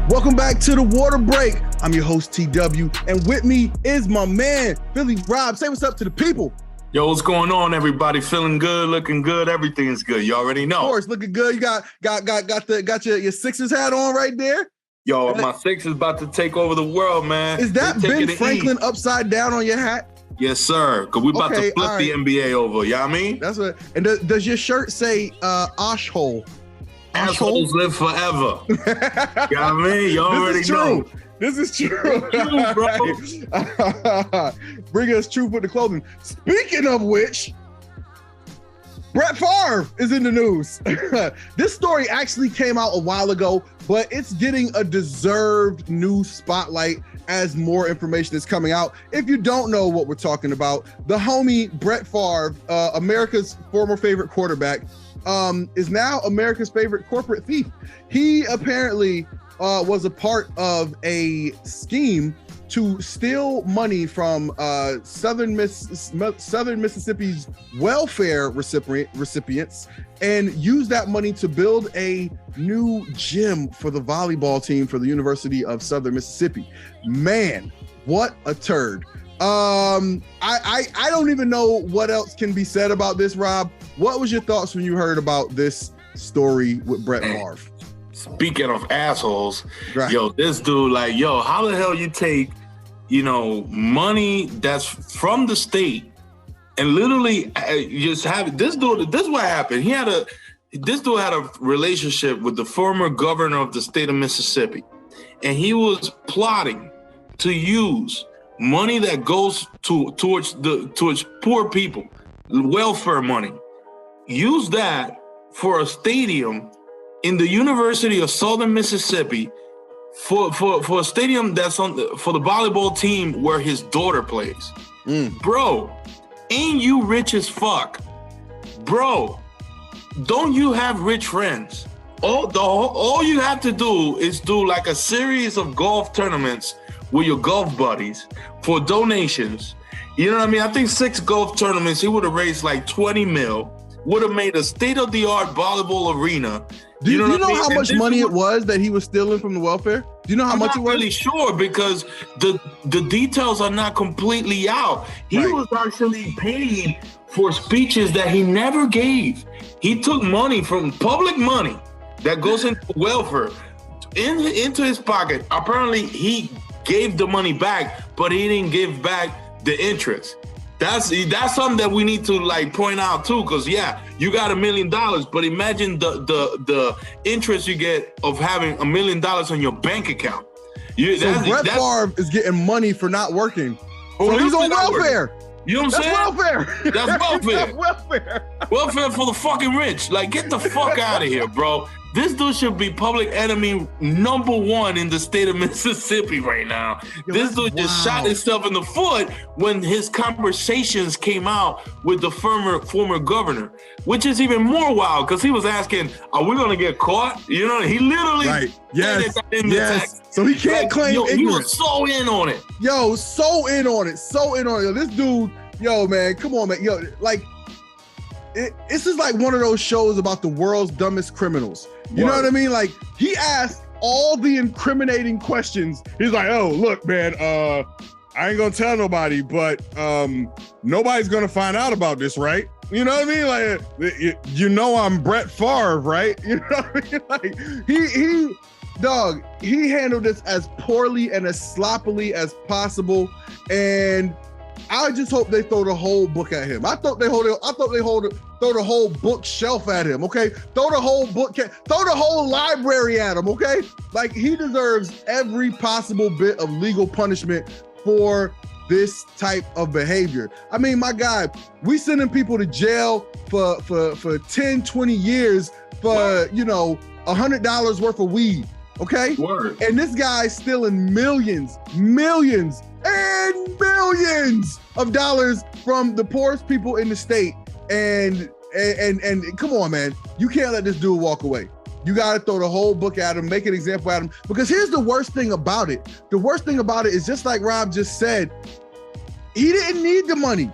Welcome back to the Water Break. I'm your host, TW, and with me is my man, Philly Rob. Say what's up to the people. Yo, what's going on, everybody? Feeling good, looking good, everything's good. You already know. Of course, looking good. You got your Sixers hat on right there. Yo, my Sixers is about to take over the world, man. Is that Ben Franklin upside down on your hat? Yes, sir. Because we about to flip the NBA over. You know what I mean? That's what. And does your shirt say Oshhole? Assholes live forever. You know what I mean? You already know. This is true. Bro. Bring us truth with the clothing. Speaking of which, Brett Farve is in the news. This story actually came out a while ago, but it's getting a deserved new spotlight as more information is coming out. If you don't know what we're talking about, the homie Brett Farve, America's former favorite quarterback, is now America's favorite corporate thief. He apparently was a part of a scheme to steal money from Southern Mississippi's welfare recipients and use that money to build a new gym for the volleyball team for the University of Southern Mississippi. Man, what a turd. I don't even know what else can be said about this, Rob. What was your thoughts when you heard about this story with Brett Farve? Speaking of assholes, right. Yo, this dude, like, yo, how the hell you take, money that's from the state and literally just have this dude? This is what happened. This dude had a relationship with the former governor of the state of Mississippi, and he was plotting to use money that goes towards poor people, welfare money. Use that for a stadium in the University of Southern Mississippi for a stadium that's for the volleyball team where his daughter plays. Bro, ain't you rich as fuck? Bro, don't you have rich friends? All you have to do is do like a series of golf tournaments with your golf buddies for donations. You know what I mean? I think 6 golf tournaments, he would have raised like 20 mil, would have made a state-of-the-art volleyball arena. Do you know how much money it was that he was stealing from the welfare? Do you know how much it was? I'm not really sure because the details are not completely out. He was actually paid for speeches that he never gave. He took money from public money that goes into welfare into his pocket. Apparently, he gave the money back, but he didn't give back the interest. That's something that we need to like point out too, because you got $1 million, but imagine the interest you get of having $1 million on your bank account. Brett Farve is getting money for not working. So he's on welfare. You know what I'm saying? Welfare. That's welfare. That's welfare. Welfare for the fucking rich. Like, get the fuck out of here, bro. This dude should be public enemy #1 in the state of Mississippi right now. This dude just shot himself in the foot when his conversations came out with the former governor, which is even more wild because he was asking, are we going to get caught? You know, he literally said that in the text. So he can't claim ignorance. He was so in on it. Yo, so in on it. Yo, this dude, yo, man, come on, man. Yo, like, this is like one of those shows about the world's dumbest criminals. You know what I mean? Like, he asked all the incriminating questions. He's like, oh, look, man, I ain't gonna tell nobody, but nobody's gonna find out about this, right? You know what I mean? Like, I'm Brett Farve, right? You know what I mean? Like, he handled this as poorly and as sloppily as possible. And I just hope they throw the whole book at him. I thought they throw the whole bookshelf at him, okay? Throw the whole library at him, okay? Like, he deserves every possible bit of legal punishment for this type of behavior. I mean, my guy, we sending people to jail for 10, 20 years for, $100 worth of weed, okay? Word. And this guy's stealing millions and millions of dollars from the poorest people in the state. And come on, man, you can't let this dude walk away. You got to throw the whole book at him, make an example at him, because here's the worst thing about it. The worst thing about it is, just like Rob just said, he didn't need the money.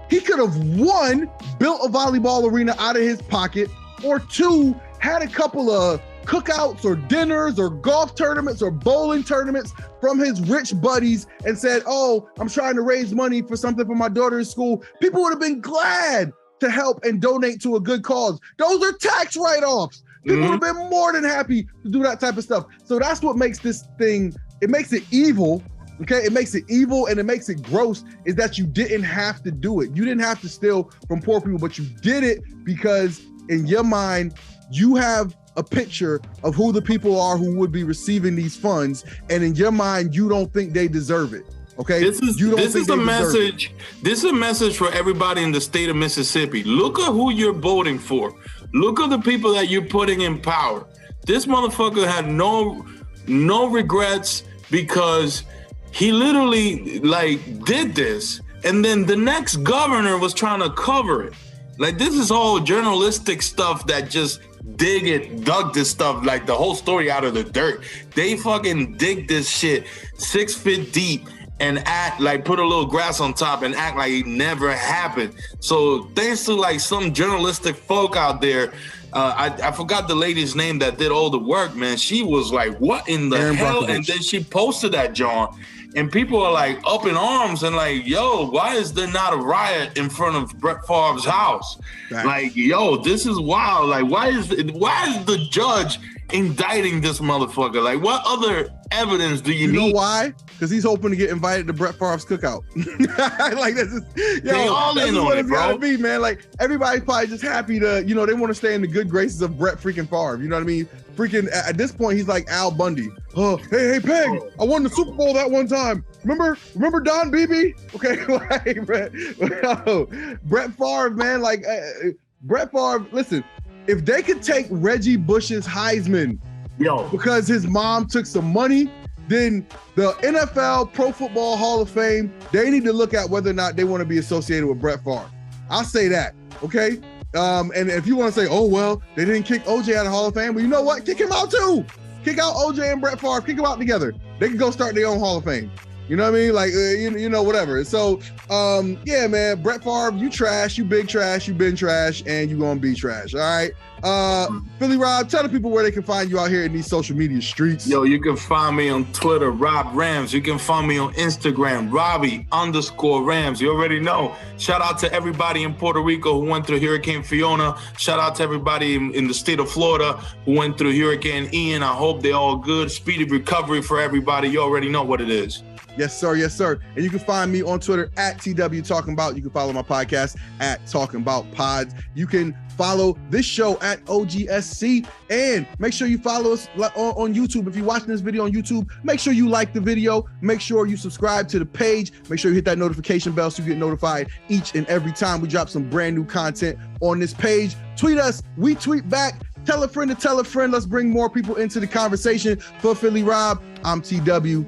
He could have, 1, built a volleyball arena out of his pocket, or 2, had a couple of cookouts or dinners or golf tournaments or bowling tournaments from his rich buddies and said, oh, I'm trying to raise money for something for my daughter's school, people would have been glad to help and donate to a good cause. Those are tax write-offs. People would have been more than happy to do that type of stuff. So that's what makes this thing, it makes it evil. Okay, it makes it evil and it makes it gross, is that you didn't have to do it. You didn't have to steal from poor people, but you did it because in your mind, you have a picture of who the people are who would be receiving these funds. And in your mind, you don't think they deserve it. Okay, this is a message. This is a message for everybody in the state of Mississippi. Look at who you're voting for. Look at the people that you're putting in power. This motherfucker had no regrets because he literally did this, and then the next governor was trying to cover it. Like, this is all journalistic stuff that just dug this stuff, like the whole story out of the dirt. They fucking dig this shit 6 feet deep and put a little grass on top and act like it never happened. So thanks to like some journalistic folk out there, I forgot the lady's name that did all the work, man. She was like, what in the hell? And then she posted that, John. And people are like up in arms and like, yo, why is there not a riot in front of Brett Favre's house? Right. Like, yo, this is wild. Like, why is the judge indicting this motherfucker? Like, what other evidence do you need? You know why? Because he's hoping to get invited to Brett Favre's cookout. Like, this is, they all in on it, bro. Gotta be, man. Like, everybody's probably just happy to, they want to stay in the good graces of Brett freaking Favre. You know what I mean? Freaking, at this point, he's like Al Bundy. Oh, hey, Peg, I won the Super Bowl that one time. Remember Don Beebe? Okay, like, Brett Favre, man, like, Brett Favre, listen, if they could take Reggie Bush's Heisman because his mom took some money, then the NFL Pro Football Hall of Fame, they need to look at whether or not they want to be associated with Brett Favre. I'll say that, okay? And if you want to say, oh, well, they didn't kick OJ out of Hall of Fame, well, you know what? Kick him out too. Kick out OJ and Brett Favre. Kick them out together. They can go start their own Hall of Fame. You know what I mean? Like, whatever. So, yeah, man, Brett Farve, you trash, you big trash, you been trash, and you gonna be trash, all right? Philly Rob, tell the people where they can find you out here in these social media streets. Yo, you can find me on Twitter, Rob Rams. You can find me on Instagram, Robbie_Rams. You already know. Shout out to everybody in Puerto Rico who went through Hurricane Fiona. Shout out to everybody in the state of Florida who went through Hurricane Ian. I hope they're all good. Speedy recovery for everybody. You already know what it is. Yes, sir. Yes, sir. And you can find me on Twitter at TW Talking About. You can follow my podcast at Talking About Pods. You can follow this show at OGSC, and make sure you follow us on YouTube. If you're watching this video on YouTube, make sure you like the video. Make sure you subscribe to the page. Make sure you hit that notification bell so you get notified each and every time we drop some brand new content on this page. Tweet us. We tweet back. Tell a friend to tell a friend. Let's bring more people into the conversation. For Philly Rob, I'm TW.